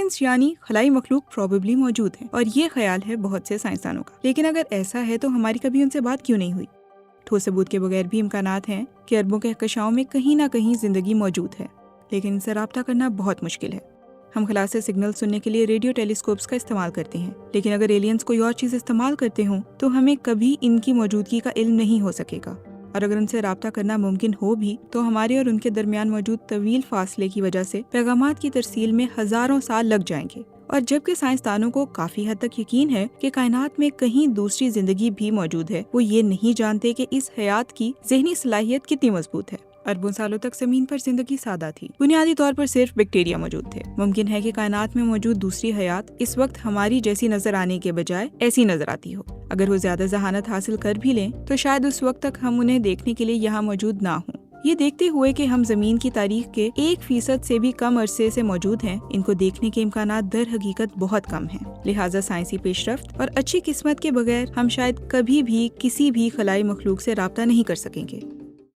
Aliens यानी खलाई मखलूक probably मौजूद है, और ये ख्याल है बहुत से साइंसदानों का। लेकिन अगर ऐसा है तो हमारी कभी उनसे बात क्यों नहीं हुई? ठोस सबूत के बगैर भी इम्कानात हैं कि अरबों के कहकशाओं में कहीं ना कहीं जिंदगी मौजूद है, लेकिन इनसे राब्ता करना बहुत मुश्किल है। हम खला से सिग्नल सुनने के लिए रेडियो टेलीस्कोप्स का इस्तेमाल करते हैं, लेकिन अगर एलियंस कोई और चीज़ इस्तेमाल करते हों तो हमें कभी इनकी मौजूदगी का इल्म नहीं हो सकेगा। और अगर उनसे राब्ता करना मुमकिन हो भी तो हमारे और उनके दरमियान मौजूद तवील फासले की वजह से पैगामात की तरसील में हजारों साल लग जाएंगे। और जबकि साइंसदानों को काफी हद तक यकीन है कि कायनात में कहीं दूसरी जिंदगी भी मौजूद है, वो ये नहीं जानते कि इस हयात की ज़हनी सलाहियत कितनी मजबूत है। अरबों सालों तक जमीन पर जिंदगी सादा थी, बुनियादी तौर पर सिर्फ बैक्टीरिया मौजूद थे। मुमकिन है कि कायनात में मौजूद दूसरी हयात इस वक्त हमारी जैसी नजर आने के बजाय ऐसी नजर आती हो। अगर वो ज्यादा जहानत हासिल कर भी लें तो शायद उस वक्त तक हम उन्हें देखने के लिए यहाँ मौजूद ना हों। ये देखते हुए कि हम जमीन की तारीख के 1% से भी कम अरसे से मौजूद हैं, इनको देखने के इम्कानात दर हकीकत बहुत कम हैं। लिहाजा साइंसी पेशरफ्त और अच्छी किस्मत के बगैर हम शायद कभी भी किसी भी खलाई मखलूक से राब्ता नहीं कर सकेंगे।